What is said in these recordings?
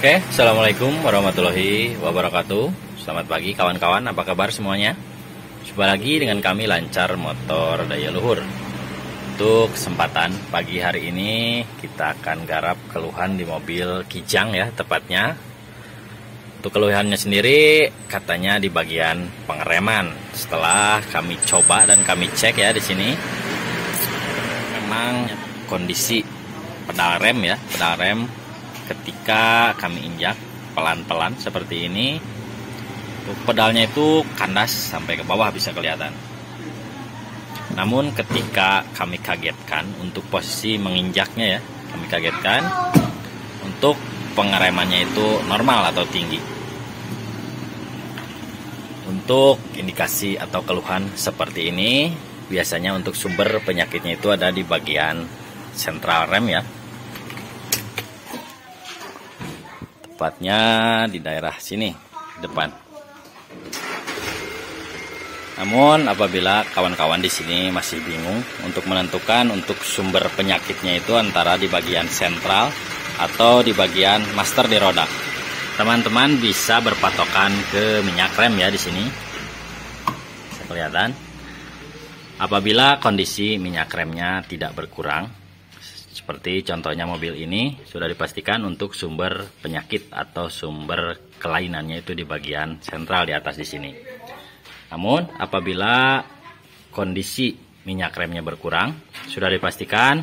Oke, assalamualaikum warahmatullahi wabarakatuh. Selamat pagi kawan-kawan, apa kabar semuanya? Jumpa lagi dengan kami Lancar Motor Daya Luhur. Untuk kesempatan pagi hari ini kita akan garap keluhan di mobil Kijang ya, tepatnya. Untuk keluhannya sendiri katanya di bagian pengereman. Setelah kami coba dan kami cek ya di sini, memang kondisi pedal rem ketika kami injak pelan-pelan seperti ini, pedalnya itu kandas sampai ke bawah bisa kelihatan. Namun ketika kami kagetkan untuk posisi menginjaknya ya, kami kagetkan untuk pengeremannya itu normal atau tinggi. Untuk indikasi atau keluhan seperti ini, biasanya untuk sumber penyakitnya itu ada di bagian sentral rem ya. Tepatnya di daerah sini, depan. Namun apabila kawan-kawan di sini masih bingung untuk menentukan untuk sumber penyakitnya itu antara di bagian sentral atau di bagian master di roda, teman-teman bisa berpatokan ke minyak rem ya di sini. Bisa kelihatan. Apabila kondisi minyak remnya tidak berkurang, seperti contohnya mobil ini, sudah dipastikan untuk sumber penyakit atau sumber kelainannya itu di bagian sentral di atas di sini. Namun apabila kondisi minyak remnya berkurang, sudah dipastikan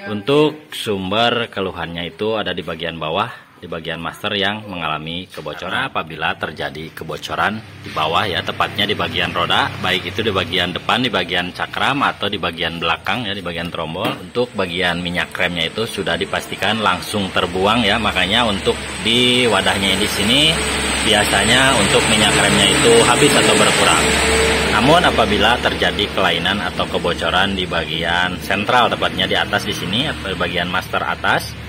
untuk sumber keluhannya itu ada di bagian bawah, di bagian master yang mengalami kebocoran. Apabila terjadi kebocoran di bawah ya, tepatnya di bagian roda, baik itu di bagian depan, di bagian cakram atau di bagian belakang ya, di bagian trombol, untuk bagian minyak remnya itu sudah dipastikan langsung terbuang ya. Makanya untuk di wadahnya di sini biasanya untuk minyak remnya itu habis atau berkurang. Namun apabila terjadi kelainan atau kebocoran di bagian sentral, tepatnya di atas di sini atau di bagian master atas,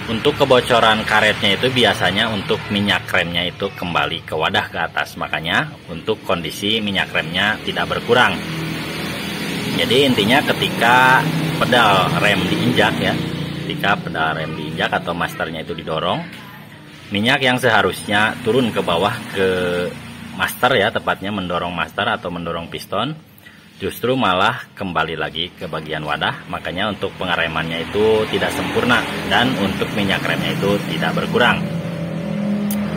untuk kebocoran karetnya itu biasanya untuk minyak remnya itu kembali ke wadah ke atas. Makanya untuk kondisi minyak remnya tidak berkurang. Jadi intinya ketika pedal rem diinjak ya, ketika pedal rem diinjak atau masternya itu didorong, minyak yang seharusnya turun ke bawah ke master ya, tepatnya mendorong master atau mendorong piston, justru malah kembali lagi ke bagian wadah. Makanya untuk pengeremannya itu tidak sempurna dan untuk minyak remnya itu tidak berkurang.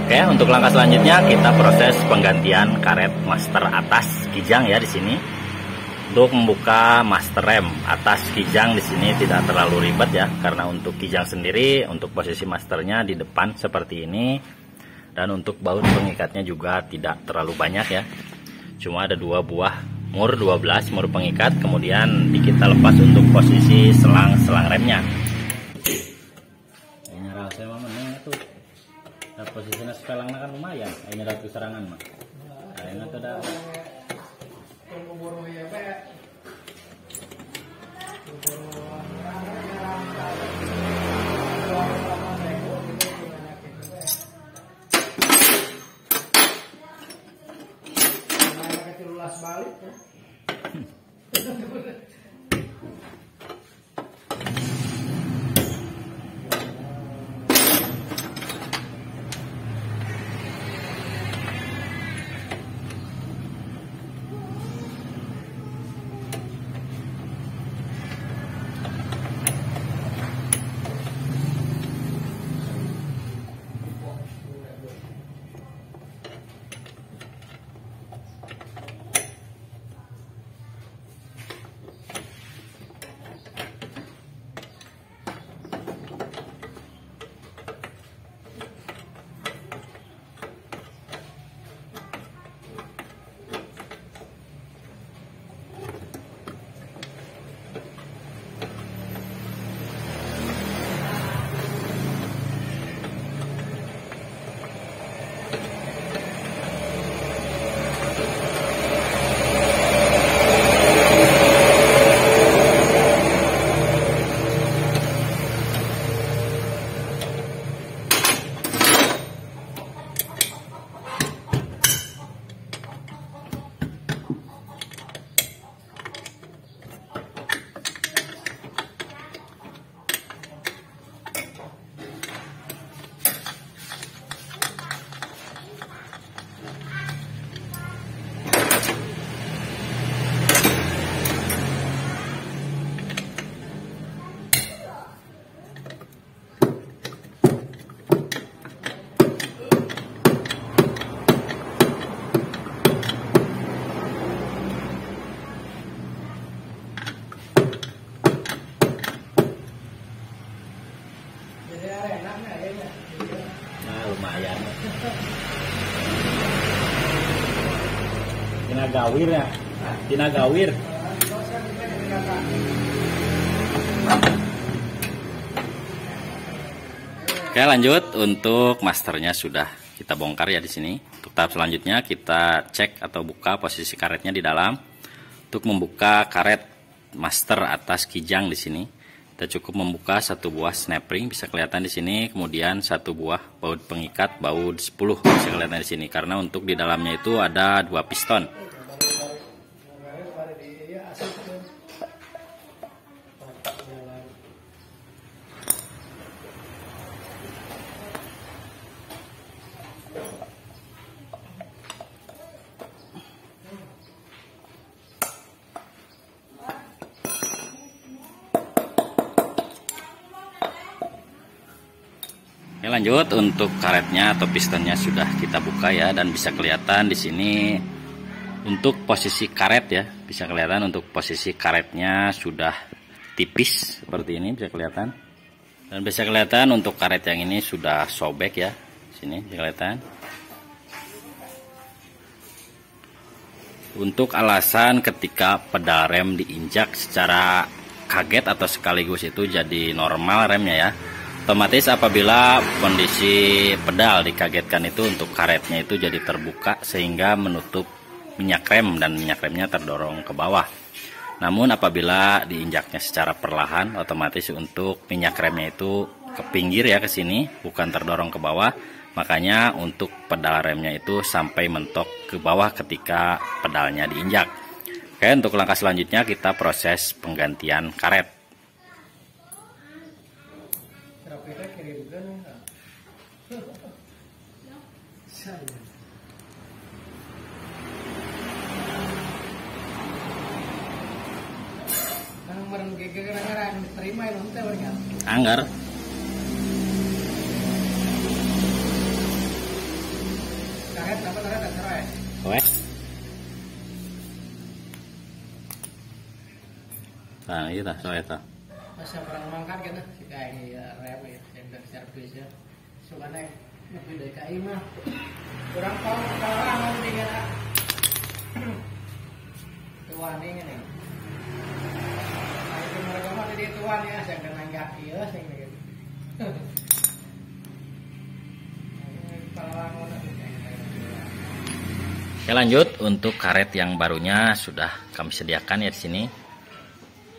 Oke, untuk langkah selanjutnya kita proses penggantian karet master atas Kijang ya di sini. Untuk membuka master rem atas Kijang di sini tidak terlalu ribet ya, karena untuk Kijang sendiri untuk posisi masternya di depan seperti ini, dan untuk baut pengikatnya juga tidak terlalu banyak ya. Cuma ada 2 buah mur 12 mur pengikat, kemudian kita lepas untuk posisi selang remnya. Ini rahasia mah meneng itu. Nah, posisinya sepelangnya kan lumayan, ini ratu serangan mah. Nah, ini tuh dah. Balik ya. lumayan. Tina gawir ya, tina gawir. Oke, lanjut untuk masternya sudah kita bongkar ya di sini. Untuk tahap selanjutnya kita cek atau buka posisi karetnya di dalam. Untuk membuka karet master atas kijang di sini, kita cukup membuka satu buah snap ring, bisa kelihatan di sini. Kemudian satu buah baut pengikat baut 10 bisa kelihatan di sini. Karena untuk di dalamnya itu ada 2 piston. Oke, lanjut untuk karetnya atau pistonnya sudah kita buka ya, dan bisa kelihatan di sini untuk posisi karet ya, bisa kelihatan untuk posisi karetnya sudah tipis seperti ini, bisa kelihatan. Dan bisa kelihatan untuk karet yang ini sudah sobek ya, sini bisa kelihatan. Untuk alasan ketika pedal rem diinjak secara kaget atau sekaligus itu jadi normal remnya ya. Otomatis apabila kondisi pedal dikagetkan itu untuk karetnya itu jadi terbuka sehingga menutup minyak rem dan minyak remnya terdorong ke bawah. Namun apabila diinjaknya secara perlahan, otomatis untuk minyak remnya itu ke pinggir ya, ke sini, bukan terdorong ke bawah. Makanya untuk pedal remnya itu sampai mentok ke bawah ketika pedalnya diinjak. Oke, untuk langkah selanjutnya kita proses penggantian karet. Anggar. Nah, iya soalnya ta. Masa perang mangkat gitu, si kayak rem ya, yang dari servis ya. Soalnya lebih dari KI mah kurang tahu orang nanti kan. Tuan ini nih. Itu mereka mah jadi tuan ya, saya kena kaki ya, saya gitu. Oke, lanjut untuk karet yang barunya sudah kami sediakan ya di sini.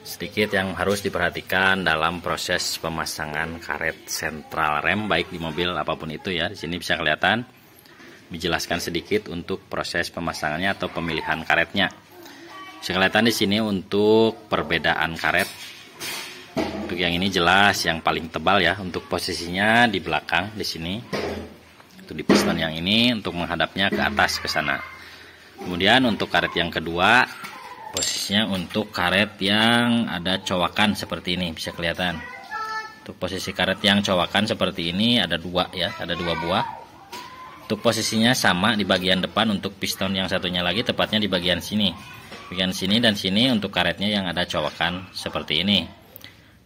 Sedikit yang harus diperhatikan dalam proses pemasangan karet sentral rem baik di mobil apapun itu ya. Di sini bisa kelihatan, dijelaskan sedikit untuk proses pemasangannya atau pemilihan karetnya. Bisa kelihatan di sini untuk perbedaan karet. Untuk yang ini jelas yang paling tebal ya, untuk posisinya di belakang di sini. Itu di piston yang ini untuk menghadapnya ke atas ke sana. Kemudian untuk karet yang kedua, posisinya untuk karet yang ada cowakan seperti ini, bisa kelihatan. Untuk posisi karet yang cowakan seperti ini ada 2 ya, ada 2 buah. Untuk posisinya sama di bagian depan untuk piston yang satunya lagi tepatnya di bagian sini. Bagian sini dan sini untuk karetnya yang ada cowakan seperti ini.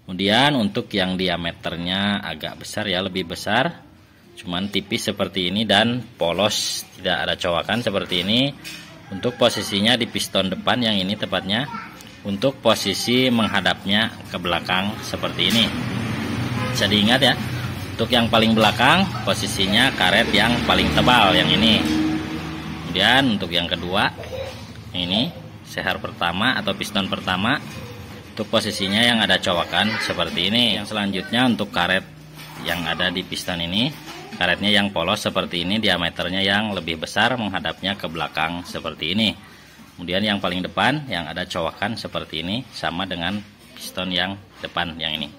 Kemudian untuk yang diameternya agak besar ya, lebih besar. Cuman tipis seperti ini dan polos, tidak ada cowakan seperti ini. Untuk posisinya di piston depan yang ini tepatnya, untuk posisi menghadapnya ke belakang seperti ini. Bisa diingat ya, untuk yang paling belakang posisinya karet yang paling tebal yang ini. Kemudian untuk yang kedua, ini sehar pertama atau piston pertama, untuk posisinya yang ada cowakan seperti ini. Yang selanjutnya untuk karet yang ada di piston ini, karetnya yang polos seperti ini, diameternya yang lebih besar menghadapnya ke belakang seperti ini. Kemudian yang paling depan yang ada cowakan seperti ini, sama dengan piston yang depan yang ini.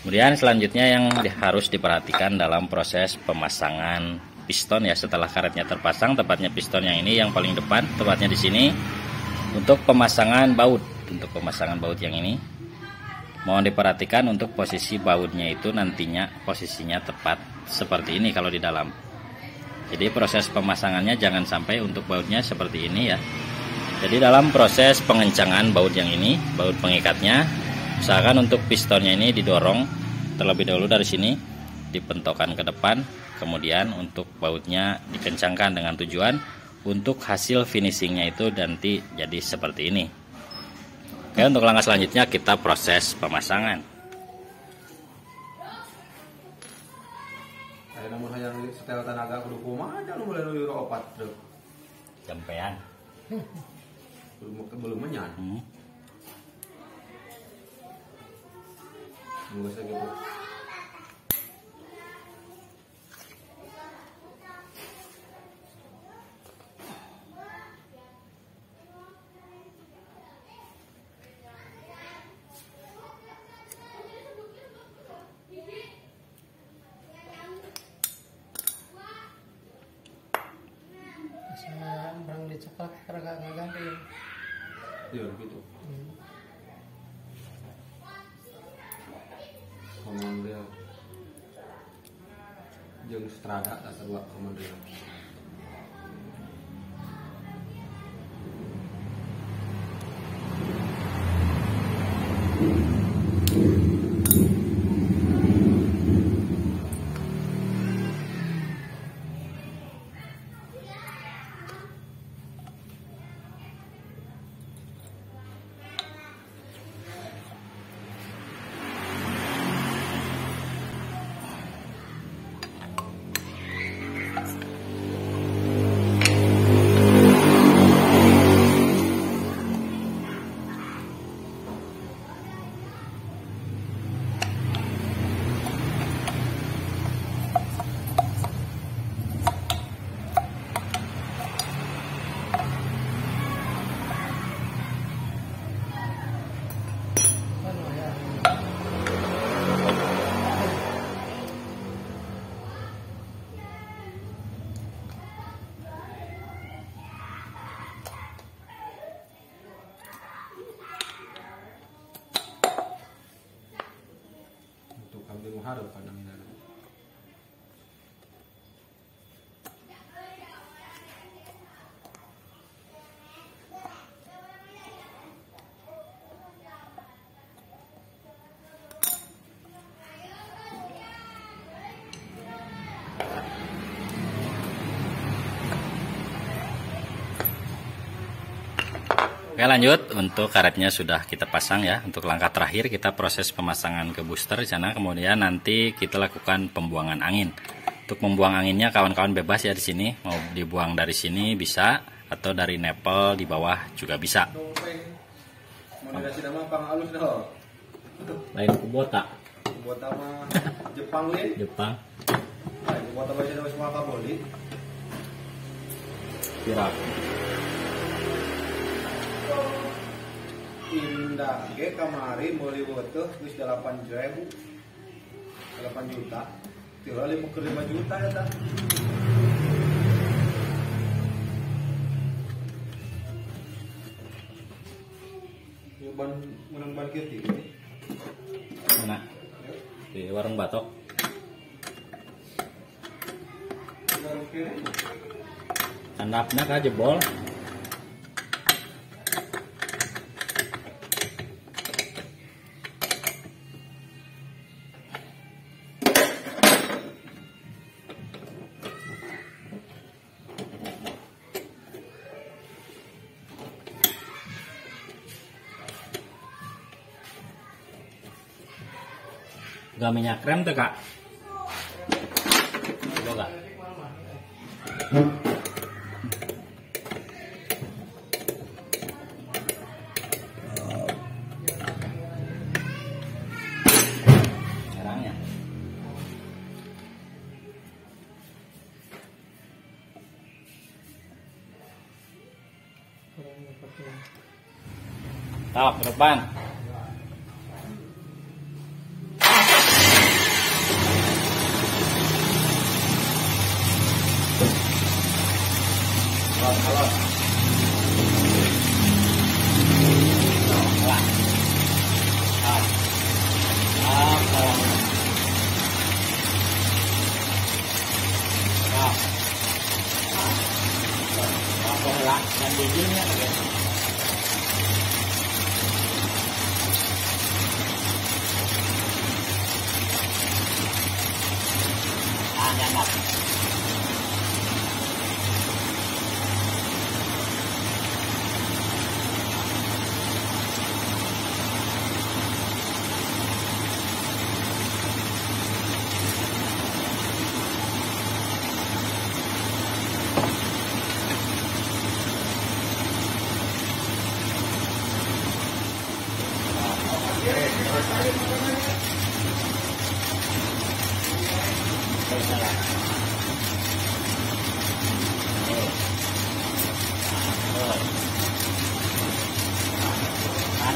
Kemudian selanjutnya yang harus diperhatikan dalam proses pemasangan piston ya, setelah karetnya terpasang, tepatnya piston yang ini yang paling depan, tepatnya di sini. Untuk pemasangan baut, untuk pemasangan baut yang ini, mohon diperhatikan untuk posisi bautnya itu nantinya posisinya tepat seperti ini kalau di dalam. Jadi proses pemasangannya jangan sampai untuk bautnya seperti ini ya. Jadi dalam proses pengencangan baut yang ini, baut pengikatnya, usahakan untuk pistonnya ini didorong terlebih dahulu dari sini, dipentokkan ke depan, kemudian untuk bautnya dikencangkan dengan tujuan untuk hasil finishingnya itu nanti jadi seperti ini. Oke, untuk langkah selanjutnya kita proses pemasangan. Namun hayang setel tenaga kudu kumaha aja nu mulai nu opat truk. Jampean. Belum menyan. Nunggu segitu. Barang diceklak karena nggak ganti. Iya gitu. Komandel jeung strada tak sarua komandel. Harus pandang ini. Oke, lanjut untuk karetnya sudah kita pasang ya. Untuk langkah terakhir kita proses pemasangan ke booster di sana, kemudian nanti kita lakukan pembuangan angin. Untuk membuang anginnya kawan-kawan bebas ya di sini, mau dibuang dari sini bisa atau dari nepel di bawah juga bisa. Lain kubota. Kubota mah Jepang lin. Jepang. Kubota mah jadi semua kaboli. Pirak. Indah ge kamari meuli beuteung geus 8.000. 8 juta. Tira 5 juta eta. Yo ban menang ban kieu ti. Mana? Di warung batok. Handapna ka jebol. Gak minyak rem tuh kak? Coba kak. Caranya. Tok ke depan. Dan bijinya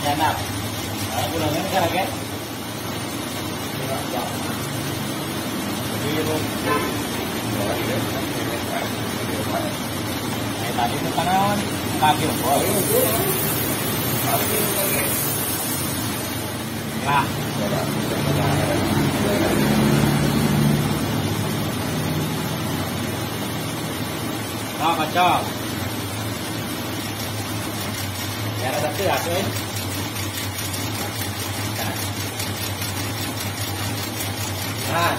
Janap. Gulungnya sekarang kan? Tadi itu kan kaki Nah. Đó kacau. Ya ada satu ya, cuy. Nah.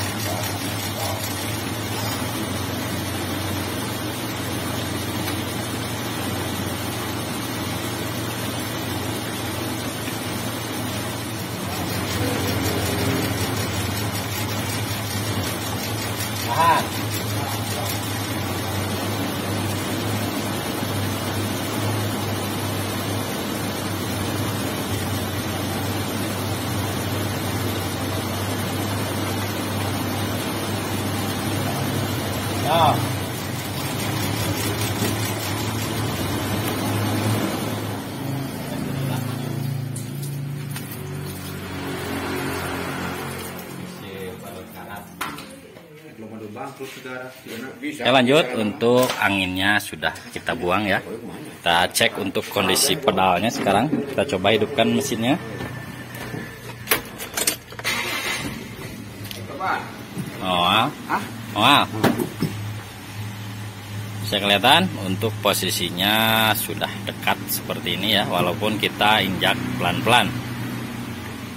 Tahan. Ya. Oke, lanjut untuk anginnya sudah kita buang ya. Kita cek untuk kondisi pedalnya sekarang. Kita coba hidupkan mesinnya. Bisa kelihatan untuk posisinya sudah dekat seperti ini ya, walaupun kita injak pelan-pelan.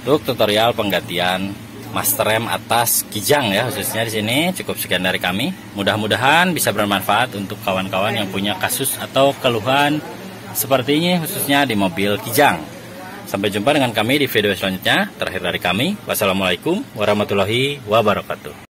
Untuk tutorial penggantian master rem atas Kijang ya, khususnya di sini cukup sekian dari kami. Mudah-mudahan bisa bermanfaat untuk kawan-kawan yang punya kasus atau keluhan seperti ini, khususnya di mobil Kijang. Sampai jumpa dengan kami di video selanjutnya. Terakhir dari kami, wassalamualaikum warahmatullahi wabarakatuh.